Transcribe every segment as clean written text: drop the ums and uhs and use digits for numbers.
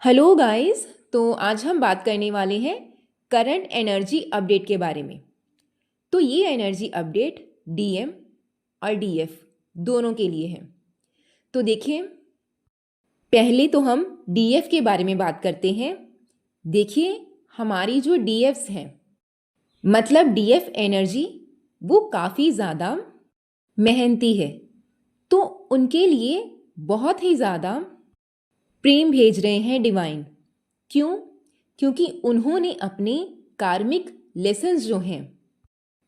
Hello guys. तो आज हम बात करने वाले हैं करंट एनर्जी अपडेट के बारे में। तो ये एनर्जी अपडेट डीएम और डीएफ दोनों के लिए है। तो देखिए, पहले तो हम डीएफ के बारे में बात करते हैं। देखिए, हमारी जो डीएफ्स हैं, मतलब डीएफ एनर्जी, वो काफ़ी ज़्यादा मेहनती है। तो उनके लिए बहुत ही ज़्यादा प्रेम भेज रहे हैं डिवाइन। क्यों? क्योंकि उन्होंने अपने कार्मिक लेसन्स जो हैं,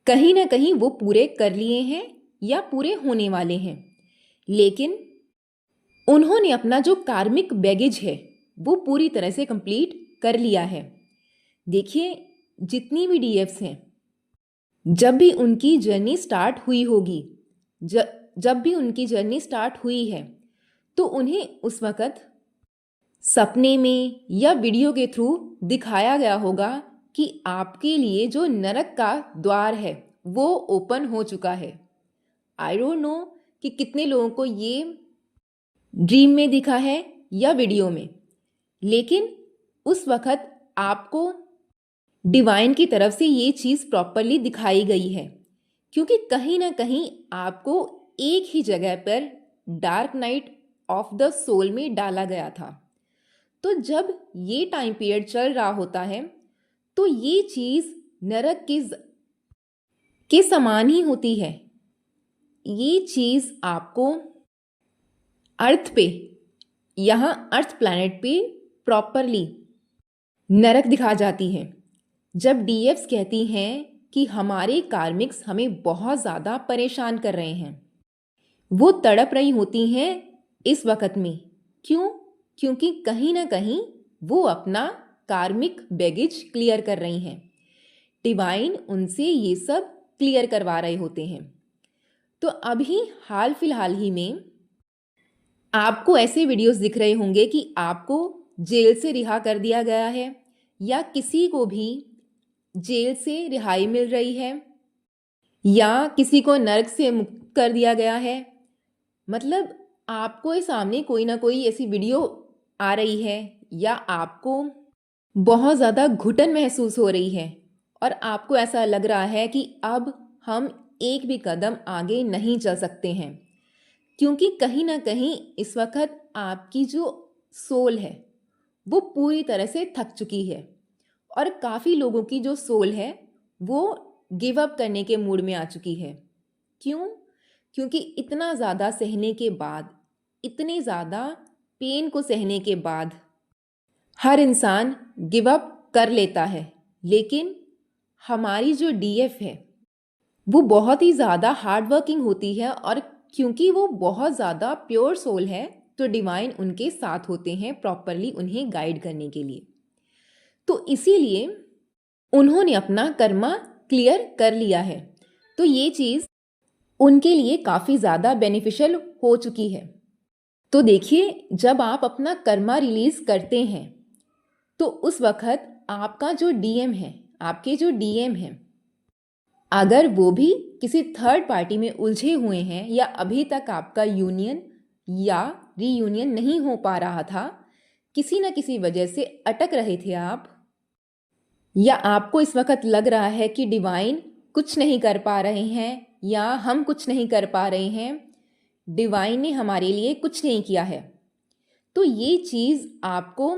कहीं ना कहीं वो पूरे कर लिए हैं या पूरे होने वाले हैं। लेकिन उन्होंने अपना जो कार्मिक बैगेज है वो पूरी तरह से कंप्लीट कर लिया है। देखिए, जितनी भी डीएफ्स हैं, जब भी उनकी जर्नी स्टार्ट हुई होगी, जब भी उनकी जर्नी स्टार्ट हुई है, तो उन्हें उस वक़्त सपने में या वीडियो के थ्रू दिखाया गया होगा कि आपके लिए जो नरक का द्वार है वो ओपन हो चुका है। आई डोंट नो कि कितने लोगों को ये ड्रीम में दिखा है या वीडियो में, लेकिन उस वक़्त आपको डिवाइन की तरफ से ये चीज़ प्रॉपरली दिखाई गई है, क्योंकि कहीं ना कहीं आपको एक ही जगह पर dark night of the soul में डाला गया था। तो जब ये टाइम पीरियड चल रहा होता है, तो ये चीज़ नरक के समान ही होती है। ये चीज़ आपको अर्थ पे, यहाँ अर्थ प्लैनेट पे प्रॉपरली नरक दिखा जाती है। जब डीएफ्स कहती हैं कि हमारे कार्मिक्स हमें बहुत ज़्यादा परेशान कर रहे हैं, वो तड़प रही होती हैं इस वक़्त में। क्यों? क्योंकि कहीं ना कहीं वो अपना कार्मिक बैगेज क्लियर कर रही हैं। डिवाइन उनसे ये सब क्लियर करवा रहे होते हैं। तो अभी हाल फिलहाल ही में आपको ऐसे वीडियोस दिख रहे होंगे कि आपको जेल से रिहा कर दिया गया है, या किसी को भी जेल से रिहाई मिल रही है, या किसी को नरक से मुक्त कर दिया गया है। मतलब आपको सामने कोई ना कोई ऐसी वीडियो आ रही है, या आपको बहुत ज़्यादा घुटन महसूस हो रही है और आपको ऐसा लग रहा है कि अब हम एक भी कदम आगे नहीं चल सकते हैं, क्योंकि कहीं ना कहीं इस वक्त आपकी जो सोल है वो पूरी तरह से थक चुकी है। और काफ़ी लोगों की जो सोल है वो गिव अप करने के मूड में आ चुकी है। क्यों? क्योंकि इतना ज़्यादा सहने के बाद, इतने ज़्यादा पेन को सहने के बाद हर इंसान गिव अप कर लेता है। लेकिन हमारी जो डीएफ है वो बहुत ही ज़्यादा हार्ड वर्किंग होती है, और क्योंकि वो बहुत ज़्यादा प्योर सोल है, तो डिवाइन उनके साथ होते हैं प्रॉपरली उन्हें गाइड करने के लिए। तो इसीलिए उन्होंने अपना कर्मा क्लियर कर लिया है। तो ये चीज़ उनके लिए काफ़ी ज़्यादा बेनिफिशियल हो चुकी है। तो देखिए, जब आप अपना कर्मा रिलीज़ करते हैं, तो उस वक़्त आपका जो डीएम है, आपके जो डीएम हैं, अगर वो भी किसी थर्ड पार्टी में उलझे हुए हैं, या अभी तक आपका यूनियन या रीयूनियन नहीं हो पा रहा था, किसी न किसी वजह से अटक रहे थे आप, या आपको इस वक्त लग रहा है कि डिवाइन कुछ नहीं कर पा रहे हैं, या हम कुछ नहीं कर पा रहे हैं, डिवाइन ने हमारे लिए कुछ नहीं किया है, तो ये चीज़ आपको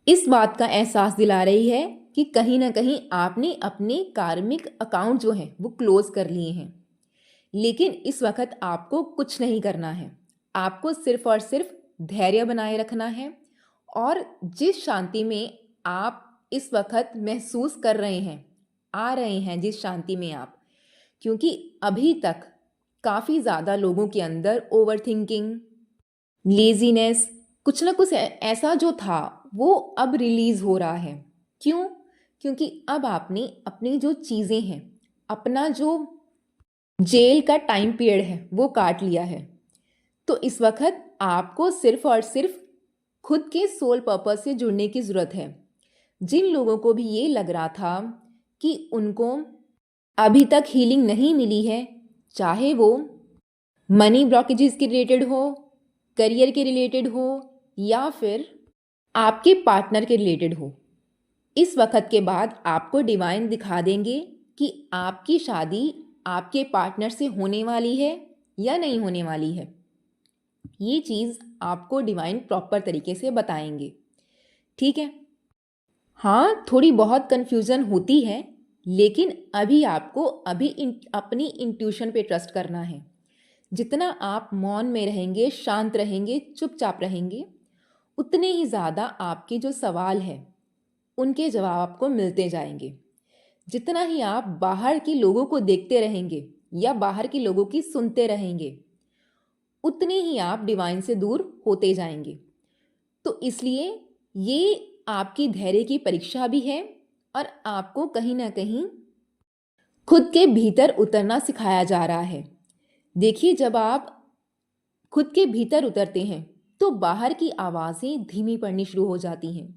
इस बात का एहसास दिला रही है कि कहीं ना कहीं आपने अपने कार्मिक अकाउंट जो हैं वो क्लोज कर लिए हैं। लेकिन इस वक्त आपको कुछ नहीं करना है, आपको सिर्फ और सिर्फ धैर्य बनाए रखना है। और जिस शांति में आप इस वक्त महसूस कर रहे हैं, आ रहे हैं जिस शांति में आप, क्योंकि अभी तक काफ़ी ज़्यादा लोगों के अंदर ओवर थिंकिंग, लेजीनेस, कुछ ना कुछ ऐसा जो था वो अब रिलीज़ हो रहा है। क्यों? क्योंकि अब आपने अपनी जो चीज़ें हैं, अपना जो जेल का टाइम पीरियड है वो काट लिया है। तो इस वक्त आपको सिर्फ और सिर्फ खुद के सोल पर्पस से जुड़ने की ज़रूरत है। जिन लोगों को भी ये लग रहा था कि उनको अभी तक हीलिंग नहीं मिली है, चाहे वो मनी ब्लॉकेजेस के रिलेटेड हो, करियर के रिलेटेड हो, या फिर आपके पार्टनर के रिलेटेड हो। इस वक्त के बाद आपको डिवाइन दिखा देंगे कि आपकी शादी आपके पार्टनर से होने वाली है या नहीं होने वाली है। ये चीज़ आपको डिवाइन प्रॉपर तरीके से बताएंगे। ठीक है। हाँ, थोड़ी बहुत कन्फ्यूज़न होती है, लेकिन अभी आपको अपनी इंट्यूशन पे ट्रस्ट करना है। जितना आप मौन में रहेंगे, शांत रहेंगे, चुपचाप रहेंगे, उतने ही ज़्यादा आपके जो सवाल हैं उनके जवाब आपको मिलते जाएंगे। जितना ही आप बाहर के लोगों को देखते रहेंगे या बाहर के लोगों की सुनते रहेंगे, उतने ही आप डिवाइन से दूर होते जाएंगे। तो इसलिए ये आपकी धैर्य की परीक्षा भी है और आपको कहीं ना कहीं खुद के भीतर उतरना सिखाया जा रहा है। देखिए, जब आप खुद के भीतर उतरते हैं तो बाहर की आवाज़ें धीमी पड़नी शुरू हो जाती हैं।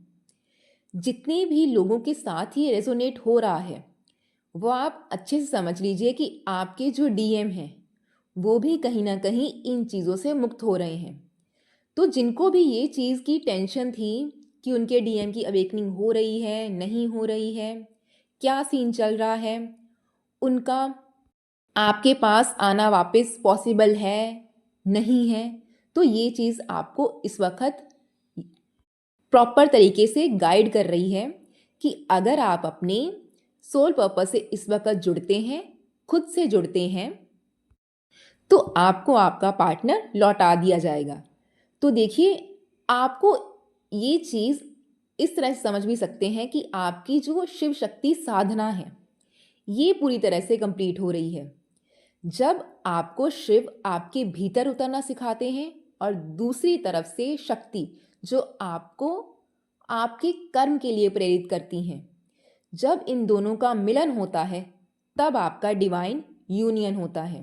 जितने भी लोगों के साथ ये रेजोनेट हो रहा है वो आप अच्छे से समझ लीजिए कि आपके जो डीएम हैं वो भी कहीं ना कहीं इन चीज़ों से मुक्त हो रहे हैं। तो जिनको भी ये चीज़ की टेंशन थी कि उनके डीएम की अवेकनिंग हो रही है, नहीं हो रही है, क्या सीन चल रहा है, उनका आपके पास आना वापस पॉसिबल है, नहीं है, तो ये चीज़ आपको इस वक्त प्रॉपर तरीके से गाइड कर रही है कि अगर आप अपने सोल पर्पस से इस वक्त जुड़ते हैं, खुद से जुड़ते हैं, तो आपको आपका पार्टनर लौटा दिया जाएगा। तो देखिए, आपको ये चीज़ इस तरह से समझ भी सकते हैं कि आपकी जो शिव शक्ति साधना है ये पूरी तरह से कंप्लीट हो रही है। जब आपको शिव आपके भीतर उतरना सिखाते हैं और दूसरी तरफ से शक्ति जो आपको आपके कर्म के लिए प्रेरित करती हैं, जब इन दोनों का मिलन होता है तब आपका डिवाइन यूनियन होता है।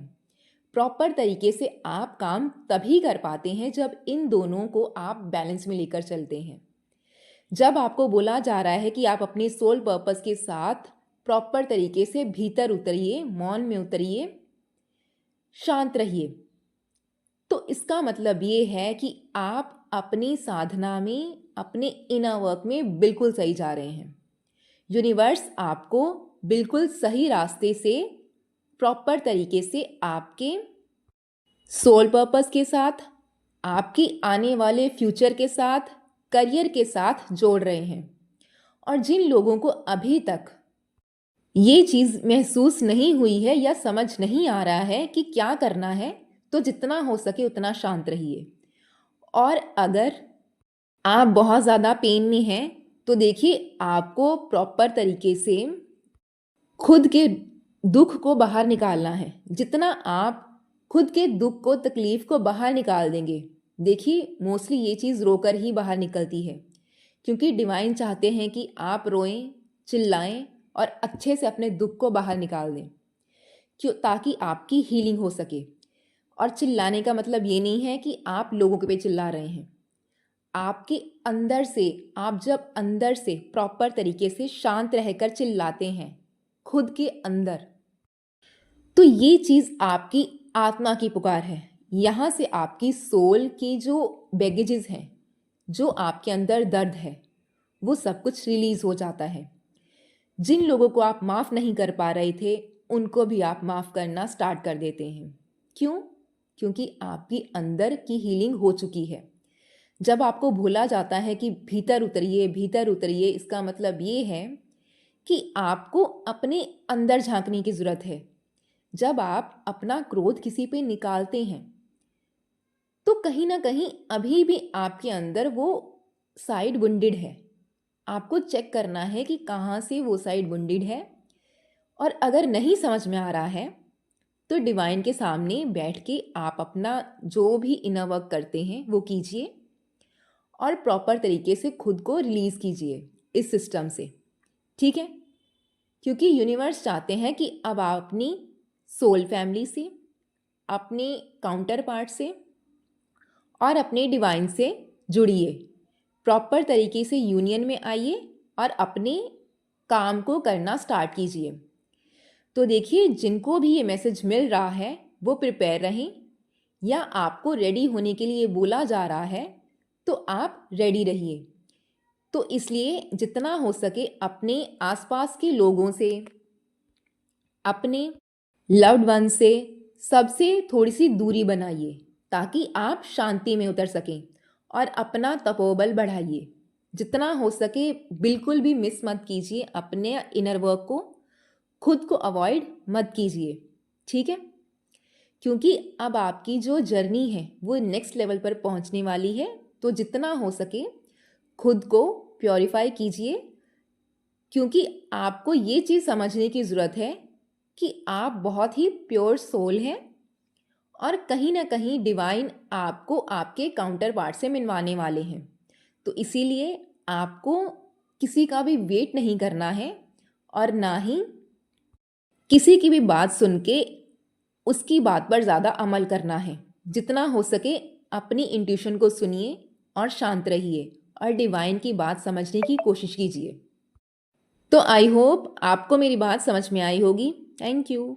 प्रॉपर तरीके से आप काम तभी कर पाते हैं जब इन दोनों को आप बैलेंस में लेकर चलते हैं। जब आपको बोला जा रहा है कि आप अपने सोल पर्पस के साथ प्रॉपर तरीके से भीतर उतरिए, मौन में उतरिए, शांत रहिए, तो इसका मतलब ये है कि आप अपनी साधना में, अपने इनर वर्क में बिल्कुल सही जा रहे हैं। यूनिवर्स आपको बिल्कुल सही रास्ते से प्रॉपर तरीके से आपके सोल पर्पस के साथ, आपकी आने वाले फ्यूचर के साथ, करियर के साथ जोड़ रहे हैं। और जिन लोगों को अभी तक ये चीज़ महसूस नहीं हुई है या समझ नहीं आ रहा है कि क्या करना है, तो जितना हो सके उतना शांत रहिए। और अगर आप बहुत ज़्यादा पेन में हैं तो देखिए, आपको प्रॉपर तरीके से खुद के दुख को बाहर निकालना है। जितना आप खुद के दुख को, तकलीफ को बाहर निकाल देंगे, देखिए मोस्टली ये चीज़ रोकर ही बाहर निकलती है, क्योंकि डिवाइन चाहते हैं कि आप रोएं, चिल्लाएं और अच्छे से अपने दुख को बाहर निकाल दें, क्यों, ताकि आपकी हीलिंग हो सके। और चिल्लाने का मतलब ये नहीं है कि आप लोगों के पे चिल्ला रहे हैं। आपके अंदर से, आप जब अंदर से प्रॉपर तरीके से शांत रहकर चिल्लाते हैं खुद के अंदर, तो ये चीज़ आपकी आत्मा की पुकार है। यहाँ से आपकी सोल की जो बैगेजेस हैं, जो आपके अंदर दर्द है, वो सब कुछ रिलीज़ हो जाता है। जिन लोगों को आप माफ़ नहीं कर पा रहे थे उनको भी आप माफ़ करना स्टार्ट कर देते हैं। क्यों? क्योंकि आपकी अंदर की हीलिंग हो चुकी है। जब आपको भूला जाता है कि भीतर उतरिए, भीतर उतरिए, इसका मतलब ये है कि आपको अपने अंदर झांकने की ज़रूरत है। जब आप अपना क्रोध किसी पे निकालते हैं तो कहीं ना कहीं अभी भी आपके अंदर वो साइड वुंडेड है। आपको चेक करना है कि कहाँ से वो साइड वुंडेड है। और अगर नहीं समझ में आ रहा है तो डिवाइन के सामने बैठ के आप अपना जो भी इनर वर्क करते हैं वो कीजिए और प्रॉपर तरीके से खुद को रिलीज़ कीजिए इस सिस्टम से। ठीक है? क्योंकि यूनिवर्स चाहते हैं कि अब आप अपनी सोल फैमिली से, अपने काउंटर पार्ट से और अपने डिवाइन से जुड़िए, प्रॉपर तरीके से यूनियन में आइए और अपने काम को करना स्टार्ट कीजिए। तो देखिए, जिनको भी ये मैसेज मिल रहा है वो प्रिपेयर रहें, या आपको रेडी होने के लिए बोला जा रहा है तो आप रेडी रहिए, तो इसलिए जितना हो सके अपने आसपास के लोगों से, अपने लव्ड वन से, सबसे थोड़ी सी दूरी बनाइए ताकि आप शांति में उतर सकें और अपना तपोबल बढ़ाइए। जितना हो सके बिल्कुल भी मिस मत कीजिए अपने इनर वर्क को, खुद को अवॉइड मत कीजिए, ठीक है? क्योंकि अब आपकी जो जर्नी है वो नेक्स्ट लेवल पर पहुंचने वाली है। तो जितना हो सके खुद को प्योरीफाई कीजिए, क्योंकि आपको ये चीज़ समझने की ज़रूरत है कि आप बहुत ही प्योर सोल हैं और कहीं ना कहीं डिवाइन आपको आपके काउंटर पार्ट से मिलवाने वाले हैं। तो इसीलिए आपको किसी का भी वेट नहीं करना है और ना ही किसी की भी बात सुन के उसकी बात पर ज़्यादा अमल करना है। जितना हो सके अपनी इंट्यूशन को सुनिए और शांत रहिए और डिवाइन की बात समझने की कोशिश कीजिए। तो आई होप आपको मेरी बात समझ में आई होगी। Thank you.